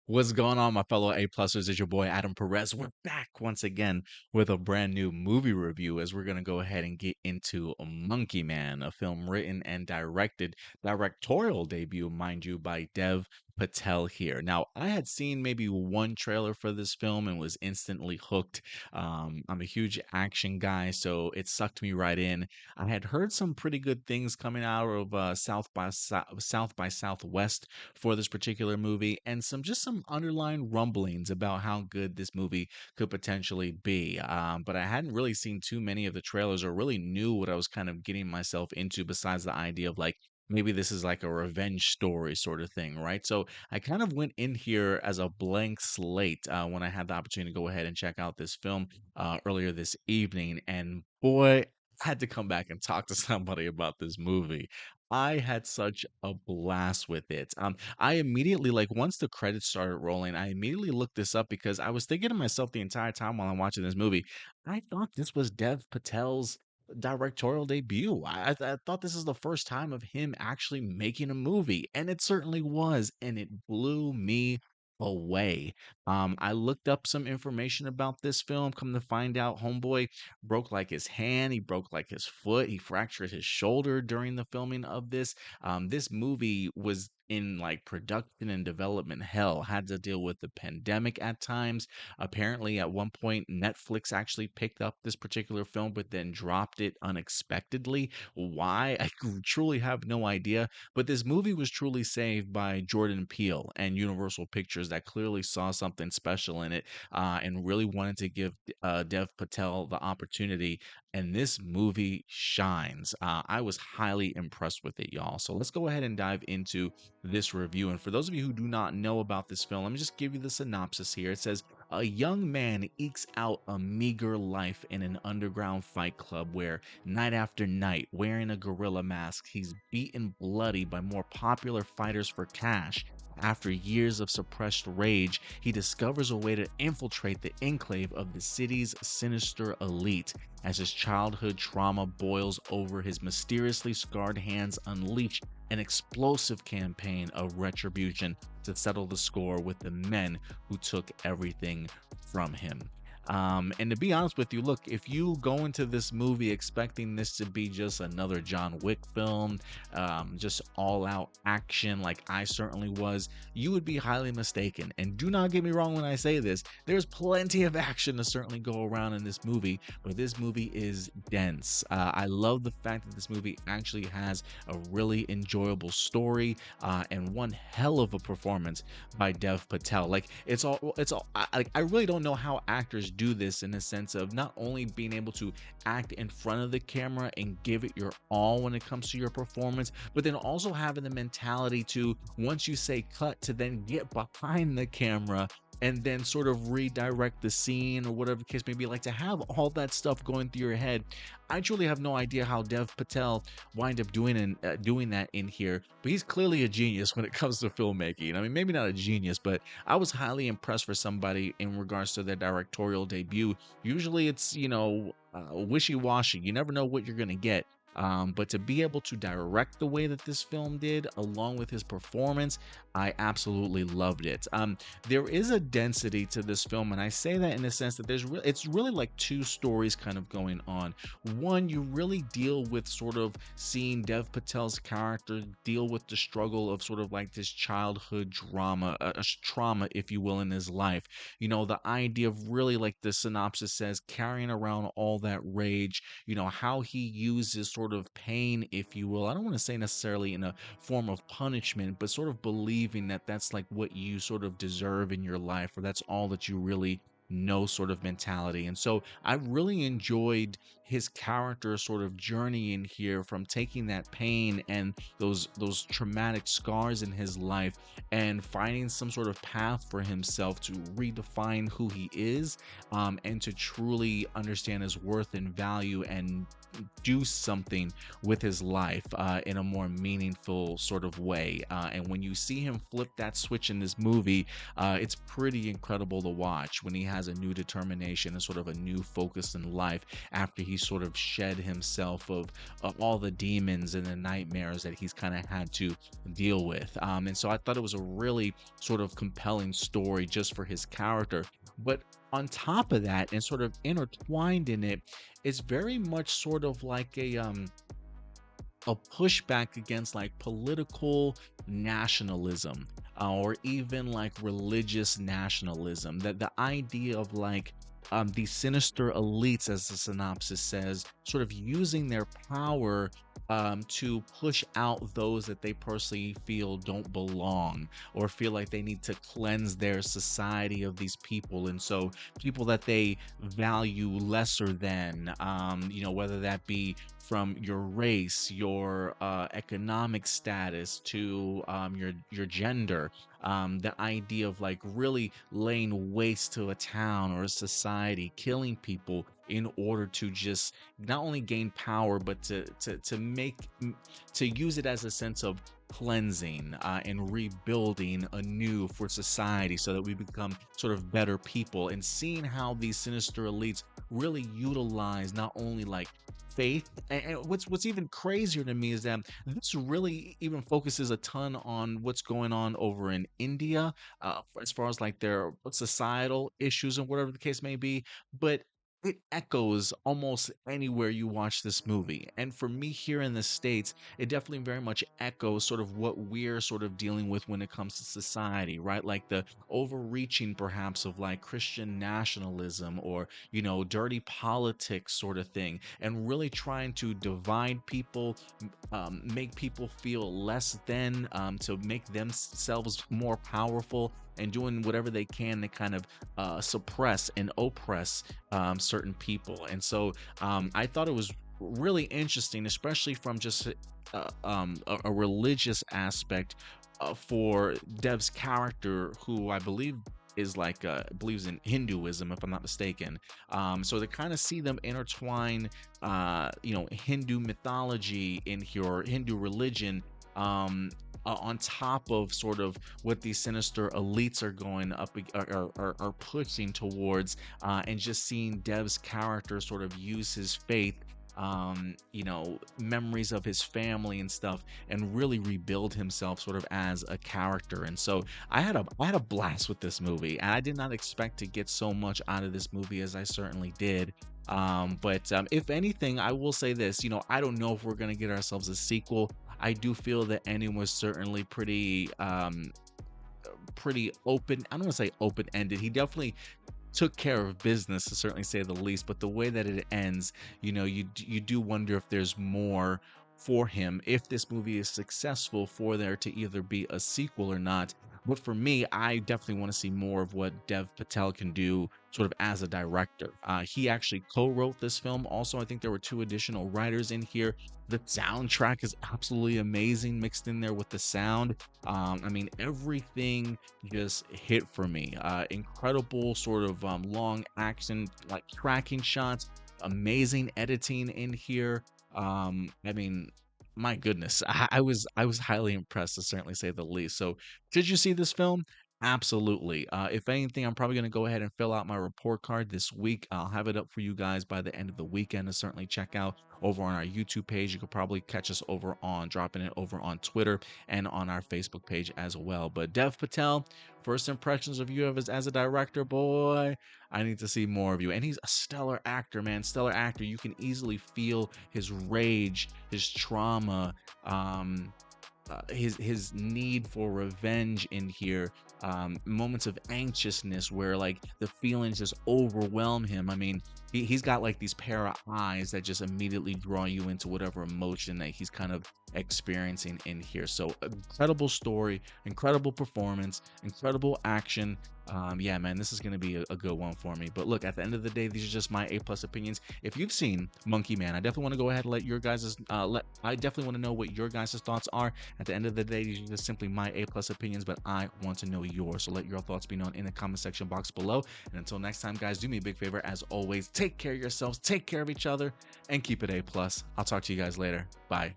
What's going on, my fellow A-plussers? It's your boy Adam Perez. We're back once again with a brand new movie review as we're going to go ahead and get into Monkey Man, a film written and directed, directorial debut, mind you, by Dev Patel here. Now, I had seen maybe one trailer for this film and was instantly hooked. I'm a huge action guy, so it sucked me right in. I had heard some pretty good things coming out of South by Southwest for this particular movie and some underlying rumblings about how good this movie could potentially be. But I hadn't really seen too many of the trailers or really knew what I was kind of getting myself into besides the idea of like maybe this is like a revenge story sort of thing, right? So I kind of went in here as a blank slate when I had the opportunity to go ahead and check out this film earlier this evening. And boy, I had to come back and talk to somebody about this movie. I had such a blast with it. I immediately, like, once the credits started rolling, I immediately looked this up because I was thinking to myself the entire time while I'm watching this movie, I thought this was Dev Patel's directorial debut. I thought this is the first time of him actually making a movie, and it certainly was, and it blew me away. I looked up some information about this film. Come to find out, homeboy broke like his hand, he broke like his foot, he fractured his shoulder during the filming of this. This movie was in like production and development hell, had to deal with the pandemic at times. Apparently, at one point, Netflix actually picked up this particular film, but then dropped it unexpectedly. Why? I truly have no idea. But this movie was truly saved by Jordan Peele and Universal Pictures that clearly saw something special in it and really wanted to give Dev Patel the opportunity. And this movie shines. I was highly impressed with it, y'all. So let's go ahead and dive into this review. And for those of you who do not know about this film, let me just give you the synopsis here. It says, a young man ekes out a meager life in an underground fight club where, night after night, wearing a gorilla mask, he's beaten bloody by more popular fighters for cash. After years of suppressed rage, he discovers a way to infiltrate the enclave of the city's sinister elite. As his childhood trauma boils over, his mysteriously scarred hands unleash an explosive campaign of retribution to settle the score with the men who took everything from him. And to be honest with you, look, if you go into this movie expecting this to be just another John Wick film, just all out action like I certainly was, you would be highly mistaken. And do not get me wrong when I say this, there's plenty of action to certainly go around in this movie, but this movie is dense. I love the fact that this movie actually has a really enjoyable story and one hell of a performance by Dev Patel. Like I really don't know how actors do this in the sense of not only being able to act in front of the camera and give it your all when it comes to your performance, but then also having the mentality to, once you say cut, to then get behind the camera and then sort of redirect the scene or whatever the case may be. Like, to have all that stuff going through your head, I truly have no idea how Dev Patel wind up doing that in here, but he's clearly a genius when it comes to filmmaking. I mean, maybe not a genius, but I was highly impressed for somebody in regards to their directorial debut. Usually it's, wishy-washy. You never know what you're going to get. But to be able to direct the way that this film did, along with his performance, I absolutely loved it. There is a density to this film, and I say that in the sense that it's really like two stories kind of going on. One, you really deal with sort of seeing Dev Patel's character deal with the struggle of sort of like this childhood drama, trauma, if you will, in his life. The idea of really, like the synopsis says, carrying around all that rage, how he uses sort of pain, if you will. I don't want to say necessarily in a form of punishment, but sort of believing that that's like what you sort of deserve in your life, or that's all that you really know, sort of mentality. And so I really enjoyed his character sort of journey in here, from taking that pain and those traumatic scars in his life and finding some sort of path for himself to redefine who he is, and to truly understand his worth and value and do something with his life in a more meaningful sort of way. And when you see him flip that switch in this movie, it's pretty incredible to watch when he has a new determination and sort of a new focus in life after he sort of shed himself of all the demons and the nightmares that he's kind of had to deal with. And so I thought it was a really sort of compelling story just for his character. But on top of that, and sort of intertwined in it, is very much sort of like a pushback against like political nationalism, or even like religious nationalism. That the idea of like these sinister elites, as the synopsis says, sort of using their power to push out those that they personally feel don't belong, or feel like they need to cleanse their society of these people. And so people that they value lesser than, whether that be from your race, your economic status, to your gender. The idea of like really laying waste to a town or a society, killing people in order to just not only gain power, but to use it as a sense of cleansing and rebuilding anew for society, so that we become sort of better people. And seeing how these sinister elites really utilize not only like faith, and what's even crazier to me is that this really even focuses a ton on what's going on over in India, as far as like their societal issues and whatever the case may be. But it echoes almost anywhere you watch this movie. And for me here in the States, it definitely very much echoes sort of what we're sort of dealing with when it comes to society, right? Like the overreaching perhaps of like Christian nationalism, or, dirty politics sort of thing, and really trying to divide people, make people feel less than, to make themselves more powerful, and doing whatever they can to kind of suppress and oppress certain people. And so I thought it was really interesting, especially from just a religious aspect, for Dev's character, who I believe is like believes in Hinduism, if I'm not mistaken. So to kind of see them intertwine, Hindu mythology in your Hindu religion, on top of sort of what these sinister elites are going up are pushing towards, and just seeing Dev's character sort of use his faith, memories of his family and stuff, and really rebuild himself sort of as a character. And so I had a blast with this movie, and I did not expect to get so much out of this movie as I certainly did. But if anything, I will say this, I don't know if we're going to get ourselves a sequel. I do feel that ending was certainly pretty open. I don't want to say open-ended. He definitely took care of business, to certainly say the least. But the way that it ends, you do wonder if there's more for him, if this movie is successful, for there to either be a sequel or not. But for me, I definitely want to see more of what Dev Patel can do sort of as a director. He actually co-wrote this film. Also, I think there were 2 additional writers in here. The soundtrack is absolutely amazing mixed in there with the sound. Everything just hit for me. Incredible sort of long action, like tracking shots, amazing editing in here. My goodness, I was highly impressed, to certainly say the least. So, did you see this film? Absolutely. If anything, I'm probably going to go ahead and fill out my report card this week. I'll have it up for you guys by the end of the weekend to certainly check out over on our YouTube page. You could probably catch us dropping it over on Twitter and on our Facebook page as well. But Dev Patel, first impressions of you as a director, boy, I need to see more of you. And he's a stellar actor, man. Stellar actor. You can easily feel his rage, his trauma, his need for revenge in here, moments of anxiousness where like the feelings just overwhelm him. He's got like these pair of eyes that just immediately draw you into whatever emotion that he's kind of experiencing in here. So incredible story, incredible performance, incredible action. Yeah, man, this is going to be a good one for me. But look, at the end of the day, these are just my A+ opinions. If you've seen Monkey Man, I definitely want to go ahead and let your guys' I definitely want to know what your guys' thoughts are. At the end of the day, these are just simply my A+ opinions, but I want to know yours. So let your thoughts be known in the comment section box below. And until next time, guys, do me a big favor. As always, take care of yourselves, take care of each other, and keep it A+. I'll talk to you guys later. Bye.